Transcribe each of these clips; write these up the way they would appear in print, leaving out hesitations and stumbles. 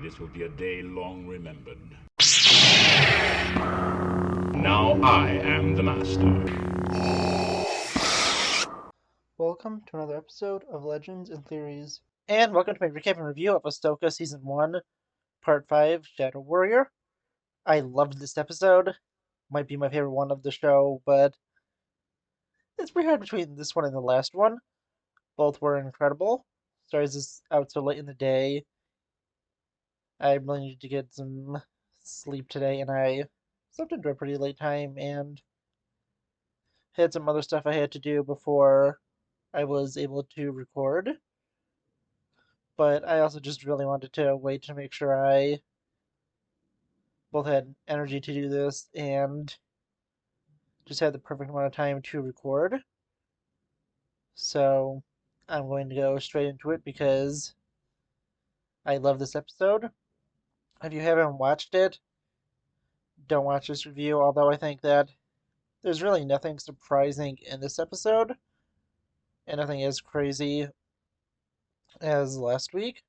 This will be a day long remembered. Now I am the master. Welcome to another episode of Legends and Theories. And welcome to my recap and review of Ahsoka Season 1, Part 5, Shadow Warrior. I loved this episode. Might be my favorite one of the show, but it's pretty hard between this one and the last one. Both were incredible. Sorry this is out so late in the day. I really needed to get some sleep today, and I slept into a pretty late time and had some other stuff I had to do before I was able to record. But I also just really wanted to wait to make sure I both had energy to do this and just had the perfect amount of time to record. So I'm going to go straight into it because I love this episode. If you haven't watched it, don't watch this review, although I think that there's really nothing surprising in this episode and nothing as crazy as last week.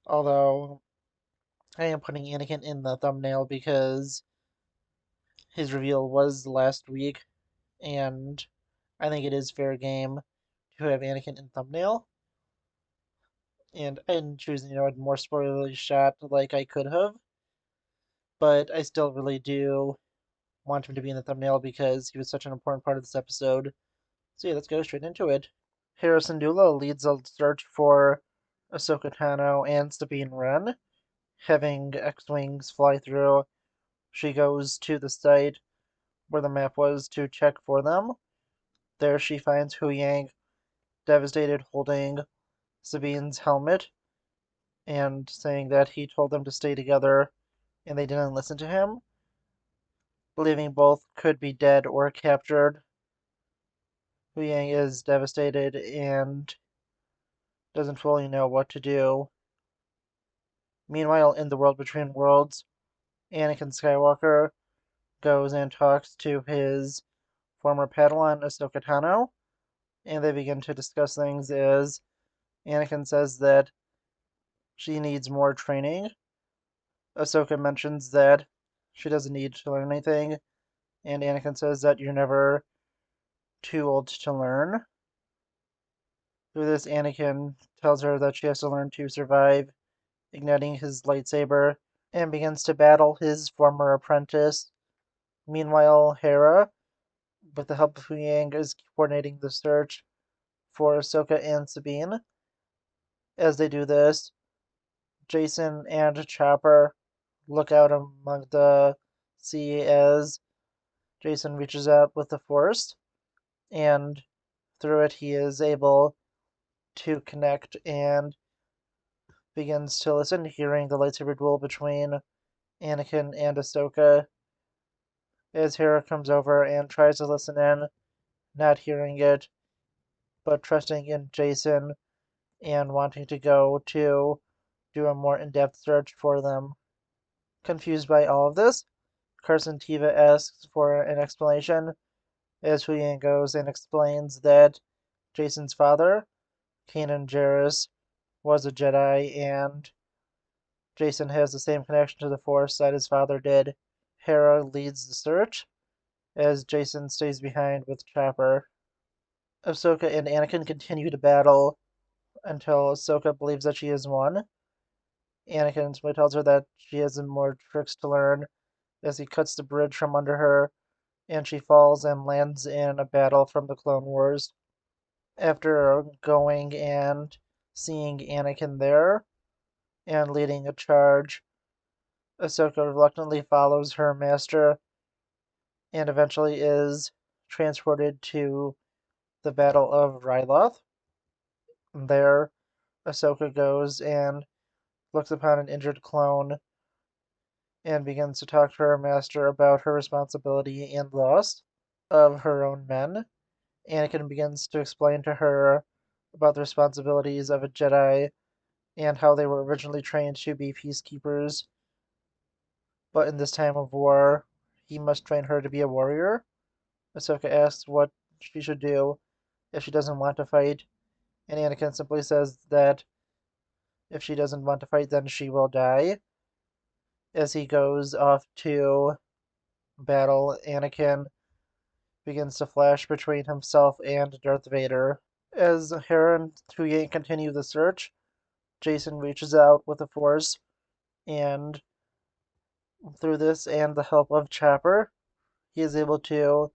Although I am putting Anakin in the thumbnail because his reveal was last week, and I think it is fair game to have Anakin in thumbnail. And I didn't choose, a more spoilerly shot like I could have, but I still really do want him to be in the thumbnail because he was such an important part of this episode. So yeah, let's go straight into it. Hera Syndulla leads a search for Ahsoka Tano and Sabine Wren. Having X-Wings fly through, she goes to the site where the map was to check for them. There she finds Huyang devastated, holding Sabine's helmet and saying that he told them to stay together and they didn't listen to him, believing both could be dead or captured. Huyang is devastated and doesn't fully know what to do. Meanwhile, in the world between worlds, Anakin Skywalker goes and talks to his former Padawan Ahsoka Tano, and they begin to discuss things as Anakin says that she needs more training. Ahsoka mentions that she doesn't need to learn anything, and Anakin says that you're never too old to learn. Through this, Anakin tells her that she has to learn to survive, igniting his lightsaber, and begins to battle his former apprentice. Meanwhile, Hera, with the help of Huyang, is coordinating the search for Ahsoka and Sabine. As they do this, Jason and Chopper look out among the sea as Jason reaches out with the Force, and through it he is able to connect and begins to listen, hearing the lightsaber duel between Anakin and Ahsoka. As Hera comes over and tries to listen in, not hearing it, but trusting in Jason and wanting to go to do a more in-depth search for them. Confused by all of this, Carson Teva asks for an explanation as Huyang goes and explains that Jason's father, Kanan Jarrus, was a Jedi, and Jason has the same connection to the Force that his father did. Hera leads the search, as Jason stays behind with Chopper. Ahsoka and Anakin continue to battle until Ahsoka believes that she has won. Anakin simply tells her that she has some more tricks to learn as he cuts the bridge from under her, and she falls and lands in a battle from the Clone Wars. After going and seeing Anakin there and leading a charge, Ahsoka reluctantly follows her master and eventually is transported to the Battle of Ryloth. There, Ahsoka goes and looks upon an injured clone and begins to talk to her master about her responsibility and loss of her own men. Anakin begins to explain to her about the responsibilities of a Jedi and how they were originally trained to be peacekeepers, but in this time of war, he must train her to be a warrior. Ahsoka asks what she should do if she doesn't want to fight, and Anakin simply says that if she doesn't want to fight, then she will die. As he goes off to battle, Anakin begins to flash between himself and Darth Vader. As Hera and Huyang continue the search, Jason reaches out with the Force, and through this and the help of Chopper, he is able to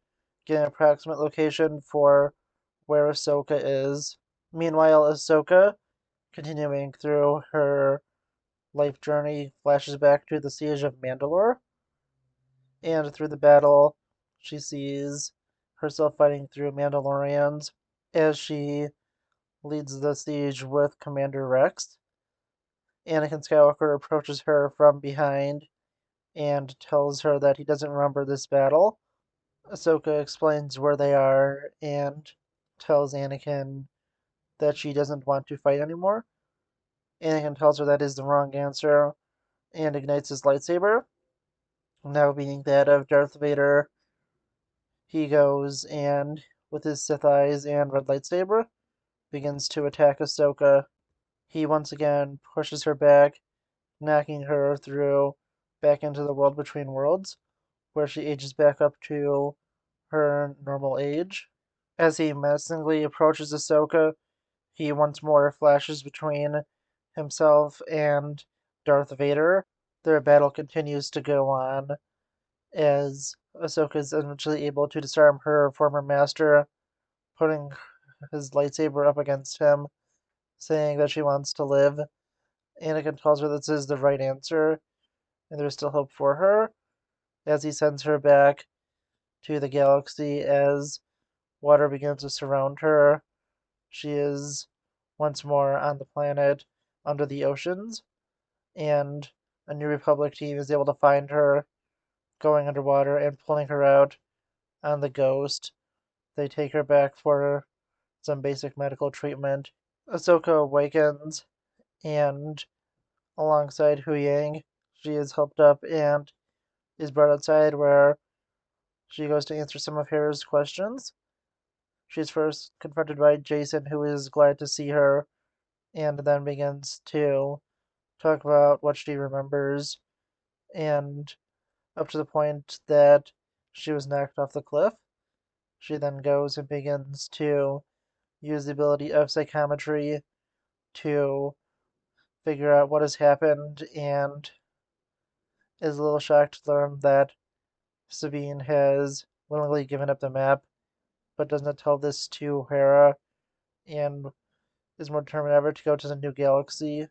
get an approximate location for where Ahsoka is. Meanwhile, Ahsoka, continuing through her life journey, flashes back to the siege of Mandalore, and through the battle, she sees herself fighting through Mandalorians as she leads the siege with Commander Rex. Anakin Skywalker approaches her from behind and tells her that he doesn't remember this battle. Ahsoka explains where they are and tells Anakin that she doesn't want to fight anymore. Anakin tells her that is the wrong answer and ignites his lightsaber. Now being that of Darth Vader, he goes and, with his Sith eyes and red lightsaber, begins to attack Ahsoka. He once again pushes her back, knocking her through back into the world between worlds, where she ages back up to her normal age. As he menacingly approaches Ahsoka, he once more flashes between himself and Darth Vader. Their battle continues to go on as Ahsoka is eventually able to disarm her former master, putting his lightsaber up against him, saying that she wants to live. Anakin tells her this is the right answer, and there's still hope for her, as he sends her back to the galaxy as water begins to surround her. She is once more on the planet under the oceans, and a New Republic team is able to find her, going underwater and pulling her out on the Ghost. They take her back for some basic medical treatment. Ahsoka awakens, and alongside Huyang, she is helped up and is brought outside where she goes to answer some of Hera's questions. She's first confronted by Jason, who is glad to see her, and then begins to talk about what she remembers, and up to the point that she was knocked off the cliff. She then goes and begins to use the ability of psychometry to figure out what has happened, and is a little shocked to learn that Sabine has willingly given up the map, but does not tell this to Hera, and is more determined ever to go to the new galaxy,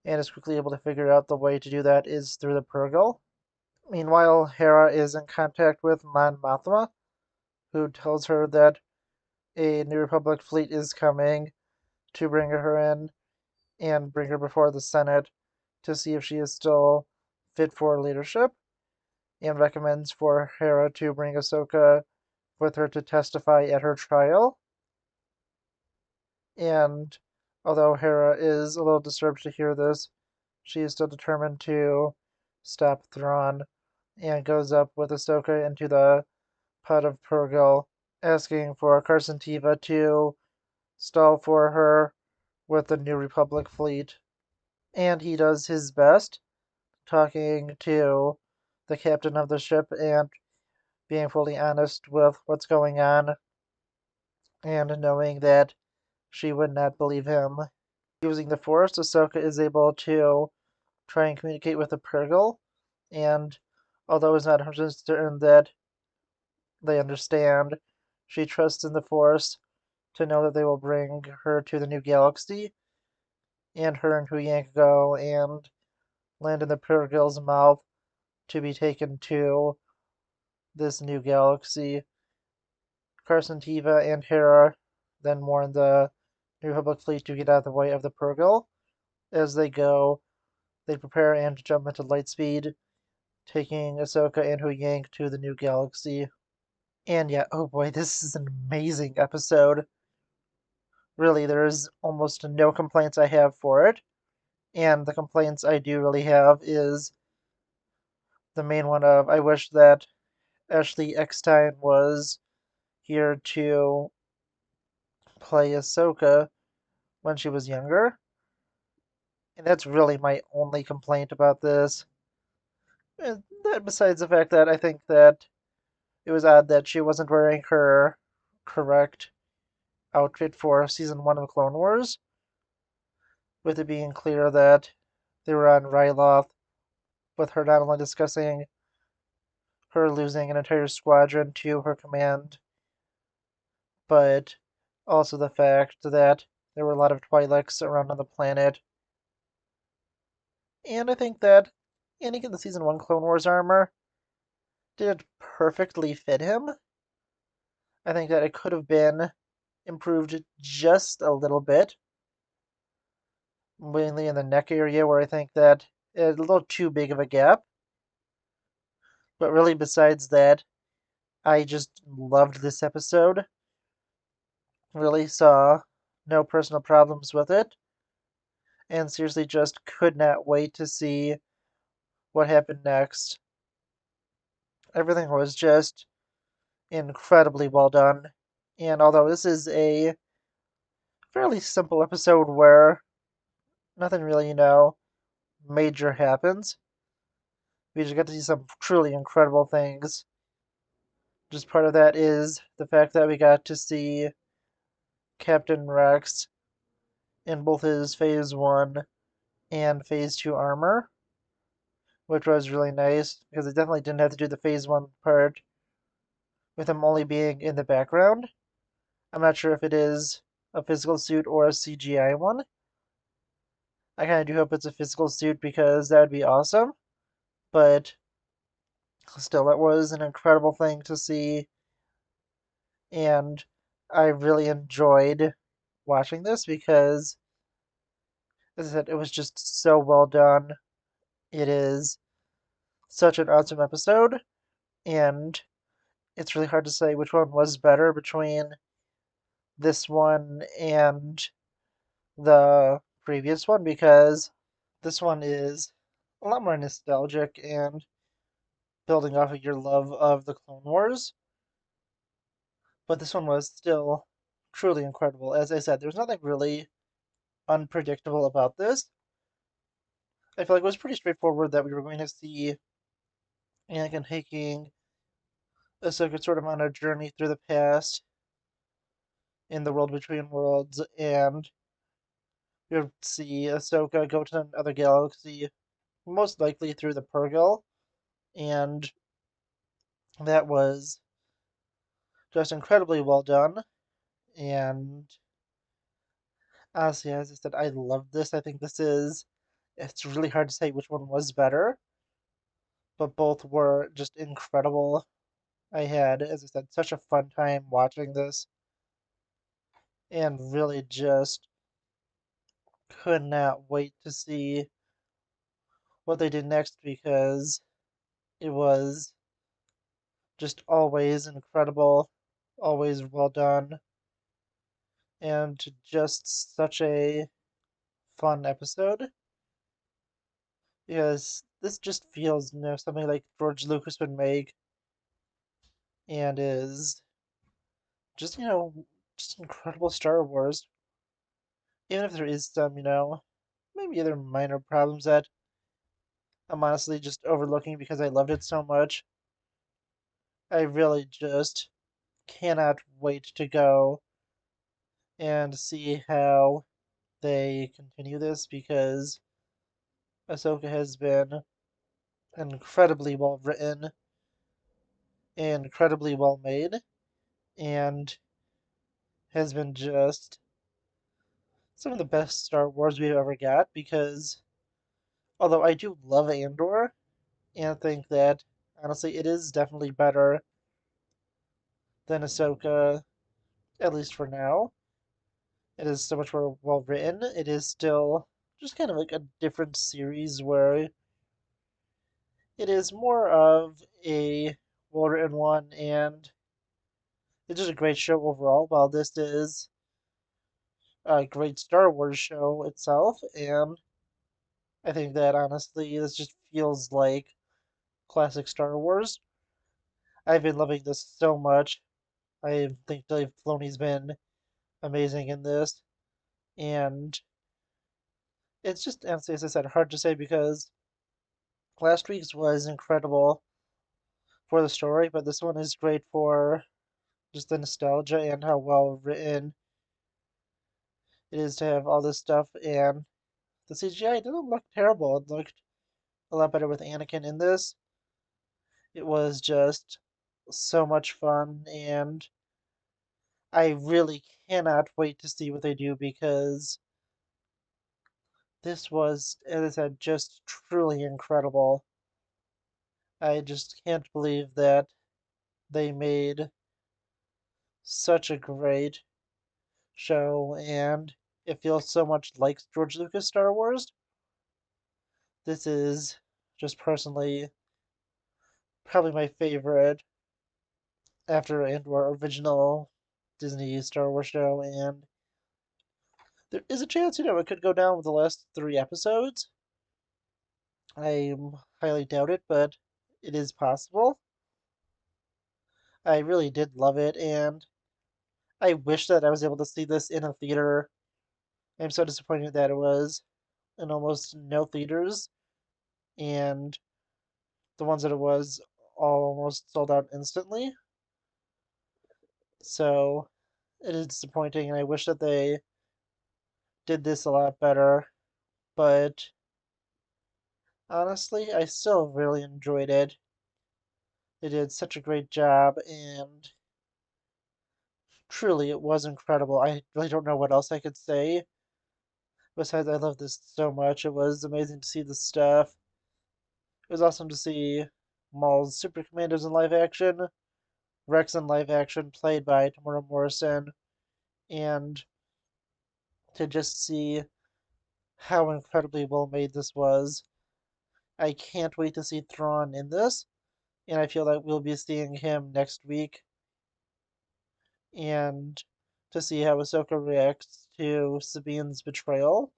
and is quickly able to figure out the way to do that is through the Purgle. Meanwhile, Hera is in contact with Mon Mothma, who tells her that a New Republic fleet is coming to bring her in and bring her before the Senate to see if she is still fit for leadership, and recommends for Hera to bring Ahsoka with her to testify at her trial. And although Hera is a little disturbed to hear this, she is still determined to stop Thrawn, and goes up with Ahsoka into the pot of Purgle, asking for Carson Teva to stall for her with the New Republic fleet. And he does his best, talking to the captain of the ship and being fully honest with what's going on, and knowing that she would not believe him. Using the Force, Ahsoka is able to try and communicate with the Purgle, and although it's not 100% certain that they understand, she trusts in the Force to know that they will bring her to the new galaxy, and her and Huyang go and land in the Purgle's mouth to be taken to this new galaxy. Carson Teva and Hera then warn the New Republic fleet to get out of the way of the Purgle. As they go, they prepare and jump into lightspeed, taking Ahsoka and Huyang to the new galaxy. And yeah, oh boy, this is an amazing episode. Really, there's almost no complaints I have for it. And the complaints I do really have is the main one of I wish that Ashley Eckstein was here to play Ahsoka when she was younger. And that's really my only complaint about this. And that besides the fact that I think that it was odd that she wasn't wearing her correct outfit for season 1 of Clone Wars, with it being clear that they were on Ryloth, with her not only discussing her losing an entire squadron to her command, but also the fact that there were a lot of Twi'leks around on the planet. And I think that Anakin the Season 1 Clone Wars armor did perfectly fit him. I think that it could have been improved just a little bit, mainly in the neck area where I think that it's a little too big of a gap. But really, besides that, I just loved this episode. Really saw no personal problems with it, and seriously just could not wait to see what happened next. Everything was just incredibly well done. And although this is a fairly simple episode where nothing really, major happens, we just get to see some truly incredible things. Just part of that is the fact that we got to see Captain Rex in both his Phase 1 and Phase 2 armor, which was really nice because it definitely didn't have to do the Phase 1 part with him only being in the background. I'm not sure if it is a physical suit or a CGI one. I kind of do hope it's a physical suit because that would be awesome. But still, it was an incredible thing to see, and I really enjoyed watching this because, as I said, it was just so well done. It is such an awesome episode, and it's really hard to say which one was better between this one and the previous one because this one is a lot more nostalgic and building off of your love of the Clone Wars. But this one was still truly incredible. As I said, there's nothing really unpredictable about this. I feel like it was pretty straightforward that we were going to see Anakin taking Ahsoka sort of on a journey through the past in the world between worlds, and we would see Ahsoka go to another galaxy, most likely through the Purrgil, and that was just incredibly well done. And honestly, as I said, I love this. I think this is. It's really hard to say which one was better, but both were just incredible. I had, as I said, such a fun time watching this, and really just could not wait to see what they did next because it was just always incredible, always well done, and just such a fun episode because this just feels, something like George Lucas would make and is just, just incredible Star Wars. Even if there is some, maybe other minor problems that I'm honestly just overlooking because I loved it so much. I really just cannot wait to go and see how they continue this because Ahsoka has been incredibly well written, incredibly well made, and has been just some of the best Star Wars we've ever got because although I do love Andor and think that honestly it is definitely better than Ahsoka, at least for now. It is so much more well written. It is still just kind of like a different series where it is more of a well written one and it's just a great show overall, while this is a great Star Wars show itself. And I think that honestly, this just feels like classic Star Wars. I've been loving this so much. I think Dave Filoni's been amazing in this, and it's just, honestly, as I said, hard to say because last week's was incredible for the story, but this one is great for just the nostalgia and how well written it is to have all this stuff. And the CGI didn't look terrible. It looked a lot better with Anakin in this. It was just so much fun, and I really cannot wait to see what they do because this was, as I said, just truly incredible. I just can't believe that they made such a great show, and it feels so much like George Lucas Star Wars. This is just personally probably my favorite after and or original Disney Star Wars show, and there is a chance, it could go down with the last three episodes. I highly doubt it, but it is possible. I really did love it, and I wish that I was able to see this in a theater. I'm so disappointed that it was in almost no theaters, and the ones that it was all almost sold out instantly. So it is disappointing, and I wish that they did this a lot better. But honestly, I still really enjoyed it. They did such a great job, and truly, it was incredible. I really don't know what else I could say. Besides, I love this so much. It was amazing to see the stuff. It was awesome to see Maul's Super Commandos in live action, Rex in live action, played by Tamara Morrison, and to just see how incredibly well made this was. I can't wait to see Thrawn in this, and I feel like we'll be seeing him next week, and to see how Ahsoka reacts to Sabine's betrayal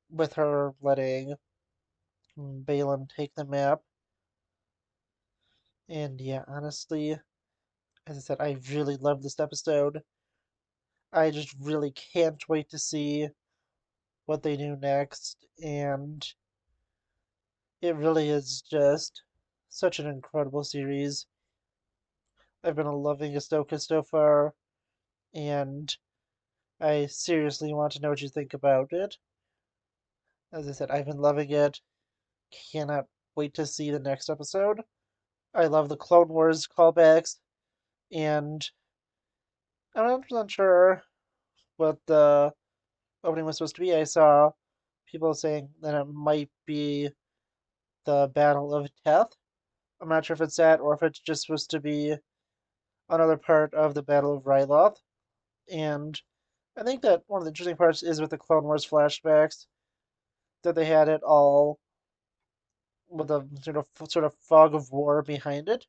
with her letting Balin take the map. And yeah, honestly, as I said, I really love this episode. I just really can't wait to see what they do next, and it really is just such an incredible series. I've been loving Ahsoka so far, and I seriously want to know what you think about it. As I said, I've been loving it. Cannot wait to see the next episode. I love the Clone Wars callbacks, and I'm not 100% sure what the opening was supposed to be. I saw people saying that it might be the Battle of Teth. I'm not sure if it's that or if it's just supposed to be another part of the Battle of Ryloth. And I think that one of the interesting parts is with the Clone Wars flashbacks that they had it all with a sort of fog of war behind it.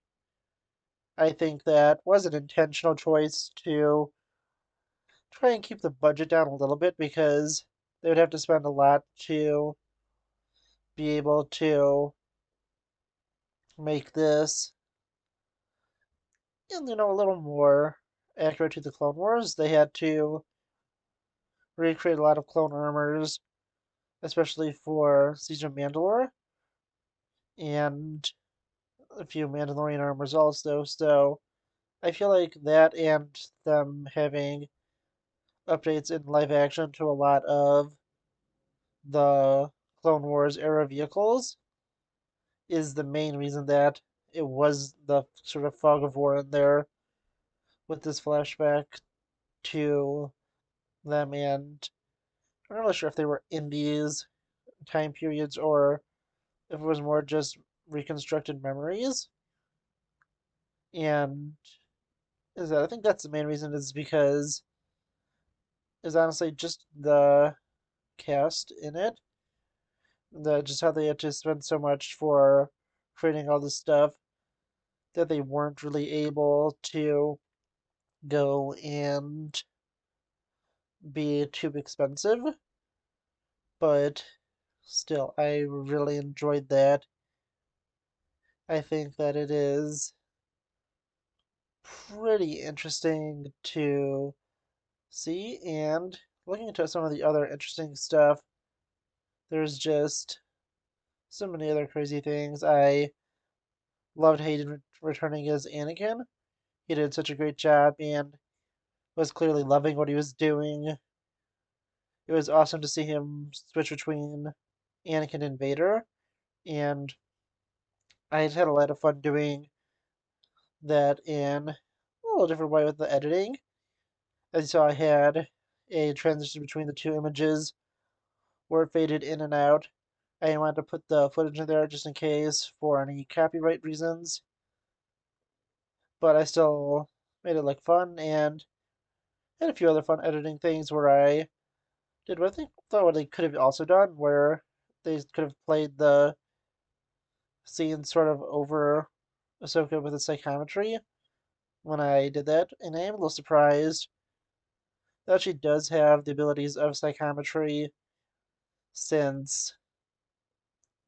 I think that was an intentional choice to try and keep the budget down a little bit because they would have to spend a lot to be able to make this, a little more accurate to the Clone Wars. They had to recreate a lot of clone armors, especially for Siege of Mandalore, and a few Mandalorian armors also. So I feel like that and them having updates in live action to a lot of the Clone Wars era vehicles is the main reason that it was the sort of fog of war in there with this flashback to them. And I'm not really sure if they were in these time periods or if it was more just reconstructed memories. And is that I think that's the main reason is because is honestly just the cast in it. Just how they had to spend so much for creating all this stuff that they weren't really able to go and be too expensive. But still, I really enjoyed that. I think that it is pretty interesting to see. And looking into some of the other interesting stuff There's just so many other crazy things. I loved Hayden returning as Anakin. He did such a great job and was clearly loving what he was doing. It was awesome to see him switch between Anakin and Vader, and I had a lot of fun doing that in a little different way with the editing. As you saw, I had a transition between the two images where it faded in and out. I wanted to put the footage in there just in case for any copyright reasons, but I still made it look fun and had a few other fun editing things where I did what I think thought what they could have also done, where they could have played the scene sort of over Ahsoka with the psychometry when I did that, and I am a little surprised that she does have the abilities of psychometry since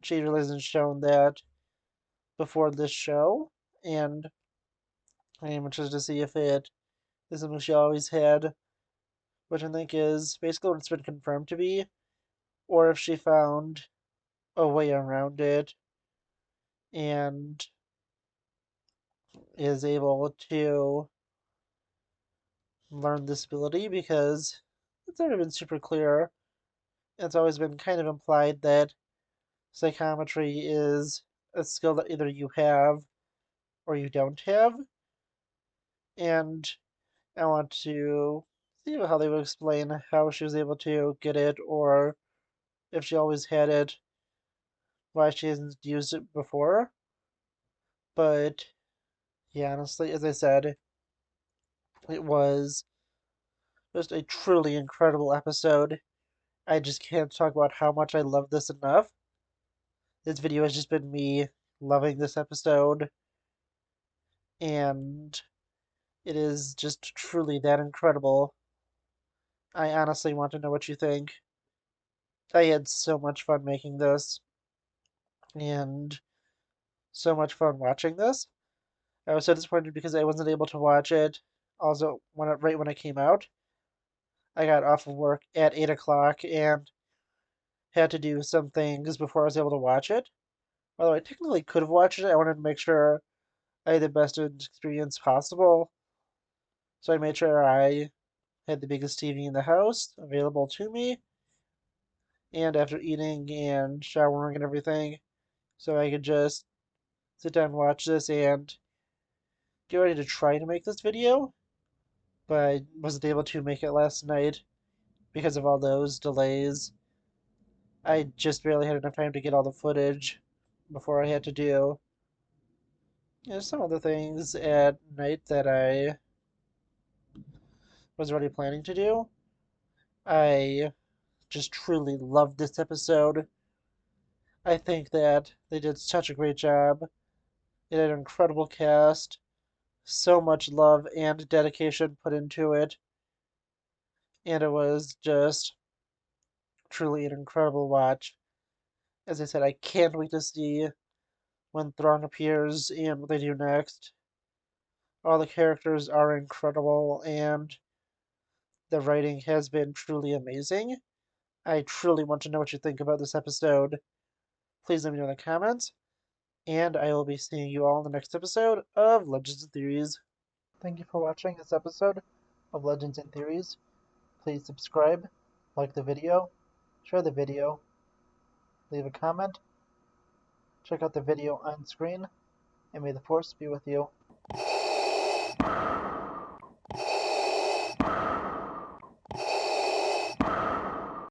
she really hasn't shown that before this show, and I am interested to see if it is something she always had, which I think is basically what it's been confirmed to be, or if she found a way around it and is able to learn this ability because it's never been super clear. It's always been kind of implied that psychometry is a skill that either you have or you don't have, and I want to see how they would explain how she was able to get it, or if she always had it, why she hasn't used it before. But yeah, honestly, as I said, it was just a truly incredible episode. I just can't talk about how much I love this enough. This video has just been me loving this episode, and it is just truly that incredible. I honestly want to know what you think. I had so much fun making this, and so much fun watching this. I was so disappointed because I wasn't able to watch it. Also, right when it came out, I got off of work at 8 o'clock and had to do some things before I was able to watch it. Although I technically could have watched it, I wanted to make sure I had the best experience possible. So I made sure I had the biggest TV in the house available to me, and after eating and showering and everything, so I could just sit down and watch this and get ready to try to make this video, but I wasn't able to make it last night because of all those delays. I just barely had enough time to get all the footage before I had to do some other things at night that I was already planning to do. I just truly loved this episode. I think that they did such a great job. It had an incredible cast, so much love and dedication put into it, and it was just truly an incredible watch. As I said, I can't wait to see when Thrawn appears and what they do next. All the characters are incredible, and the writing has been truly amazing. I truly want to know what you think about this episode. Please let me know in the comments, and I will be seeing you all in the next episode of Legends and Theories. Thank you for watching this episode of Legends and Theories. Please subscribe, like the video, share the video, leave a comment, check out the video on screen, and may the Force be with you.